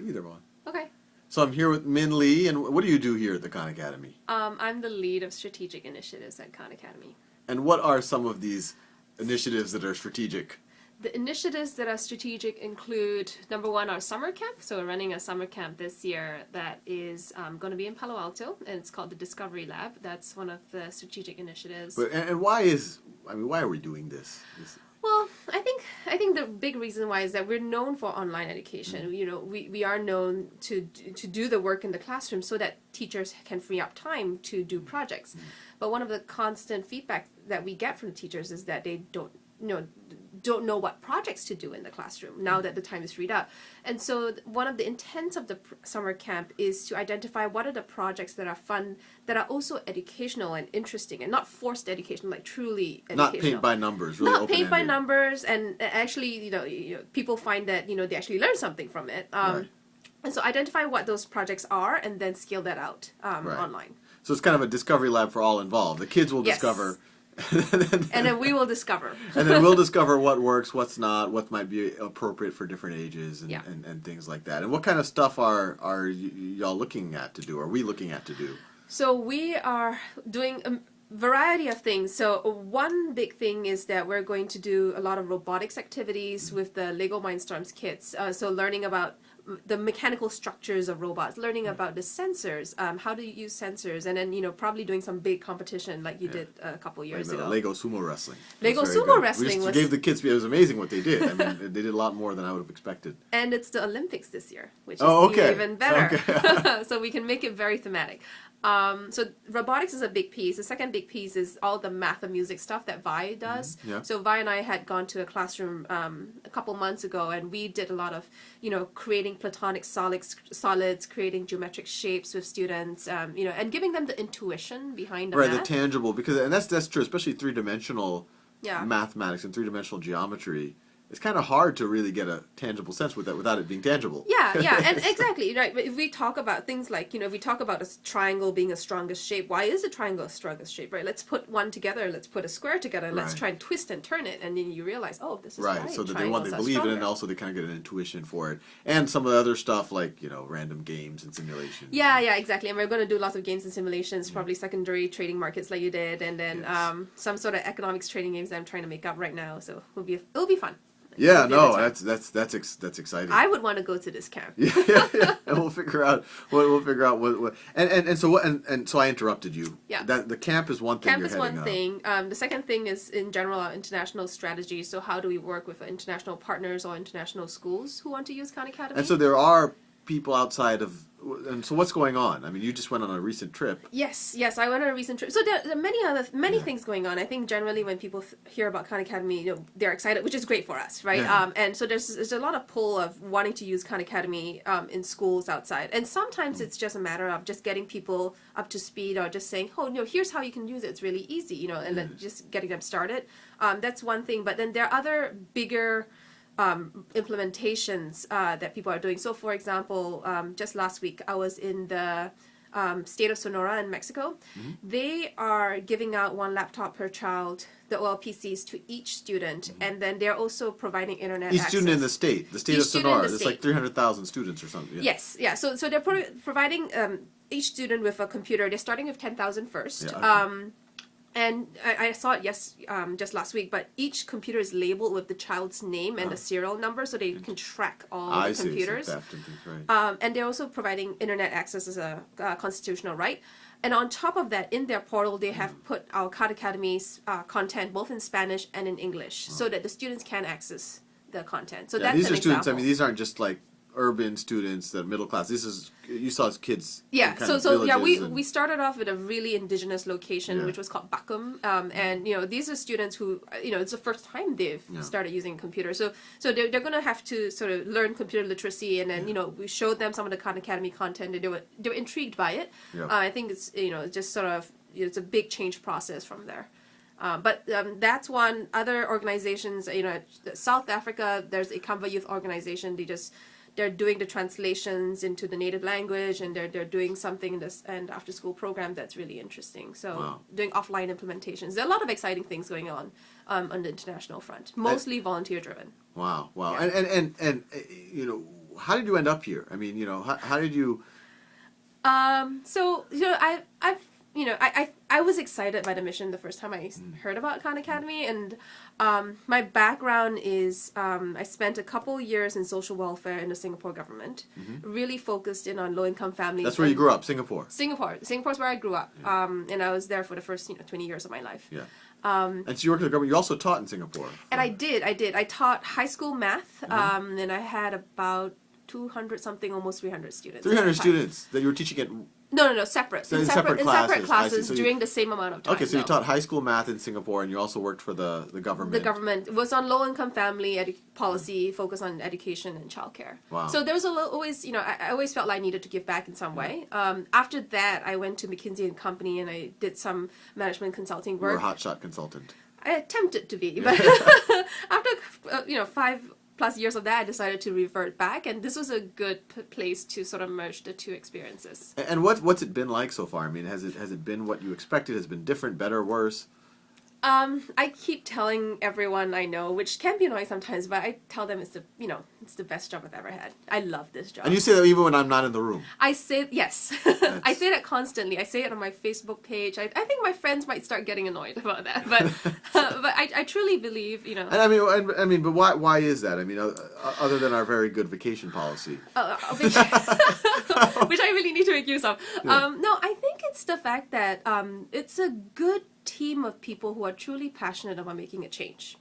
Either one. Okay. So I'm here with Minli, and what do you do here at the Khan Academy? I'm the lead of strategic initiatives at Khan Academy. And what are some of these initiatives that are strategic? The initiatives that are strategic include, number one, our summer camp. So we're running a summer camp this year that is going to be in Palo Alto, and it's called the Discovery Lab. That's one of the strategic initiatives. But and why are we doing this? Well, I think the big reason why is that we're known for online education. Mm-hmm. You know, we are known to do the work in the classroom so that teachers can free up time to do projects. Mm-hmm. But one of the constant feedback that we get from the teachers is that they don't know what projects to do in the classroom now that the time is freed up. And so one of the intents of the summer camp is to identify what are the projects that are fun, that are also educational and interesting, and not forced education, like truly educational. Not paint by numbers, really not open-ended. paint by numbers, and actually, people find that, they actually learn something from it. Right. And so identify what those projects are and then scale that out Right. online. So it's kind of a discovery lab for all involved. The kids will Yes. discover. And then we will discover. And then we'll discover what works, what's not, what might be appropriate for different ages, and, Yeah. and things like that. And what kind of stuff are y'all looking at to do? Are we looking at to do? So we are doing a variety of things. So one big thing is that we're going to do a lot of robotics activities with the Lego Mindstorms kits. So learning about the mechanical structures of robots, learning about the sensors, how to use sensors, and then probably doing some big competition like you did a couple years Like the ago. Lego sumo wrestling. Lego That's very sumo good. wrestling We just was- gave the kids. It was amazing what they did. I mean, they did a lot more than I would have expected. And it's the Olympics this year, which is Oh, okay. even better. Okay. So we can make it very thematic. So robotics is a big piece. The second big piece is all the math and music stuff that Vi does. Mm-hmm. Yeah. So Vi and I had gone to a classroom a couple months ago, and we did a lot of, creating platonic solids, creating geometric shapes with students, and giving them the intuition behind the Right, math. the tangible, and that's true, especially three-dimensional Yeah. mathematics and three-dimensional geometry. It's kind of hard to really get a tangible sense with that without it being tangible. Yeah, and exactly, right. But if we talk about things like, if we talk about a triangle being a strongest shape, why is a triangle a strongest shape, right? Let's put one together, let's put a square together, let's Right. try and twist and turn it, and then you realize, oh, this is Right, right. so that they Triangles are believe in it, and stronger. also they kind of get an intuition for it. And some of the other stuff like, random games and simulations. Yeah, exactly. And we're going to do lots of games and simulations, probably secondary trading markets like you did, and then Yes. some sort of economics trading games that I'm trying to make up right now. So it'll be fun. Yeah, It'll be a no, good time. that's exciting. I would want to go to this camp. yeah. And we'll figure out what and so I interrupted you. Yeah. That the camp is one thing. Camp you're is one heading thing. The second thing is, in general, our international strategy. So how do we work with international partners or international schools who want to use Khan Academy? And so there are people outside of. And so what's going on? I mean, you just went on a recent trip. Yes, I went on a recent trip. So there are many things going on. I think generally when people hear about Khan Academy, they're excited, which is great for us, right? Yeah. And so there's a lot of pull of wanting to use Khan Academy in schools outside. And sometimes it's just a matter of just getting people up to speed, or just saying, oh, here's how you can use it. It's really easy, and then just getting them started. That's one thing. But then there are other bigger implementations that people are doing. So, for example, just last week, I was in the state of Sonora in Mexico. Mm-hmm. They are giving out one laptop per child, the OLPCs, to each student, and then they're also providing internet Each access. student in the state Each of student in Sonora. the It's like state. 300,000 students or something. Yeah. Yes, yeah. So they're providing each student with a computer. They're starting with 10,000 first. Yeah. And I saw it just last week, but each computer is labeled with the child's name and the serial number, so they can track all I the see. computers. So theft and things, right. And they're also providing internet access as a constitutional right. And on top of that, in their portal, they have put our Khan Academy's content both in Spanish and in English, so that the students can access the content. So Yeah, that's these an are students. I example. mean, these aren't just like urban students that are middle class. This is you saw as kids. Yeah, in kind so of so yeah, villages and- we started off with a really indigenous location, Yeah. which was called Bakum, and these are students who it's the first time they've Yeah. started using computers, so they're going to have to sort of learn computer literacy, and then we showed them some of the Khan Academy content, and they were intrigued by it. Yeah. I think it's just sort of it's a big change process from there. But that's one. Other organizations, South Africa, there's a Canva Youth organization. They're doing the translations into the native language, and they're doing something in this and after school program that's really interesting. So Wow. doing offline implementations. There are a lot of exciting things going on the international front, mostly volunteer driven. Wow. Yeah. And how did you end up here? I mean, how did you? So I was excited by the mission the first time I heard about Khan Academy, and my background is I spent a couple years in social welfare in the Singapore government, really focused in on low income families. That's where you grew up, Singapore. Singapore's where I grew up, and I was there for the first 20 years of my life. Yeah. And so you worked in the government. You also taught in Singapore. And I did. I taught high school math, and I had about 200 something, almost 300 students. 300 students that you were teaching at. No, separate. In separate classes So during the same amount of time. Okay, so you taught high school math in Singapore, and you also worked for the government. The government was on low-income family policy, focused on education and childcare. Wow. So there was always, I always felt like I needed to give back in some way. After that, I went to McKinsey and Company, and I did some management consulting work. You were a hotshot consultant. I attempted to be, but after 5+ years of that, I decided to revert back, and this was a good place to sort of merge the two experiences. And what's it been like so far? I mean, has it been what you expected? Has it been different, better, worse? I keep telling everyone I know, which can be annoying sometimes, but I tell them it's the best job I've ever had. I love this job. And you say that even when I'm not in the room. I say yes. I say that constantly. I say it on my Facebook page. I think my friends might start getting annoyed about that, but I truly believe. And I mean, but why is that? I mean, other than our very good vacation policy, which I really need to make use of. Yeah. No, I think it's the fact that it's a good team of people who are truly passionate about making a change,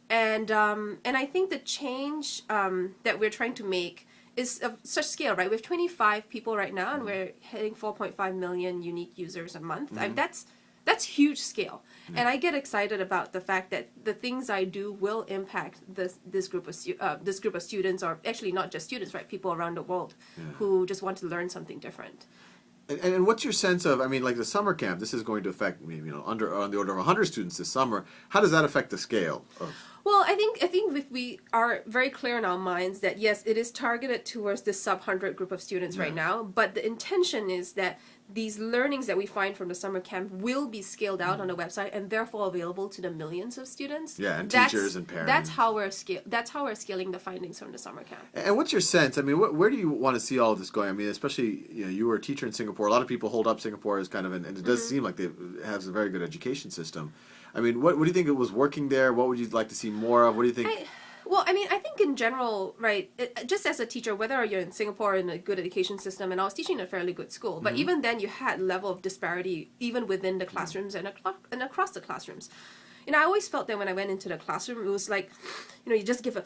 and I think the change that we're trying to make is of such scale, right? We have 25 people right now, and we're hitting 4.5 million unique users a month. That's huge scale, and I get excited about the fact that the things I do will impact this group of students, or actually not just students, right? People around the world who just want to learn something different. And what's your sense of, I mean, like the summer camp, this is going to affect, on the order of 100 students this summer. How does that affect the scale? Well, I think if we are very clear in our minds that, yes, it is targeted towards the sub-100 group of students right now, but the intention is that these learnings that we find from the summer camp will be scaled out on the website and therefore available to the millions of students. Yeah, and teachers and parents. That's how we're scaling the findings from the summer camp. And what's your sense? I mean, where do you want to see all of this going? I mean, especially, you were a teacher in Singapore. A lot of people hold up Singapore as kind of and it does seem like they have a very good education system. I mean, what do you think it was working there? What would you like to see more of? What do you think? I think in general, right, just as a teacher, whether you're in Singapore in a good education system, and I was teaching in a fairly good school, but even then you had level of disparity even within the classrooms and across the classrooms. I always felt that when I went into the classroom, it was like, you just give a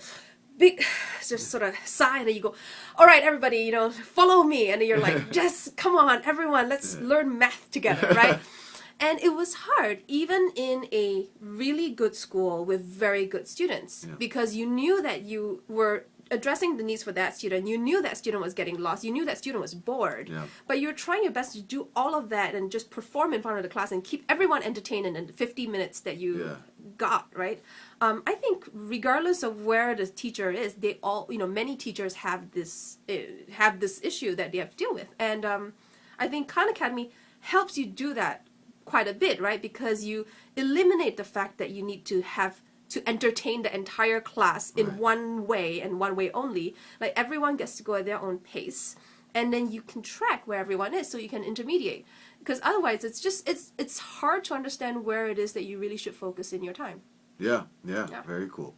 big just sort of sigh, and then you go, all right, everybody, follow me, and then you're like, just come on, everyone, let's learn math together, right? And it was hard, even in a really good school with very good students, because you knew that you were addressing the needs for that student. You knew that student was getting lost. You knew that student was bored. But you're trying your best to do all of that and just perform in front of the class and keep everyone entertained in the 50 minutes that you got, right? I think regardless of where the teacher is, they all, many teachers have this issue that they have to deal with. And I think Khan Academy helps you do that quite a bit, right? Because you eliminate the fact that you need to have to entertain the entire class in one way and one way only. Like everyone gets to go at their own pace, and then you can track where everyone is, so you can intermediate. Because otherwise, it's hard to understand where it is that you really should focus in your time. Yeah, very cool.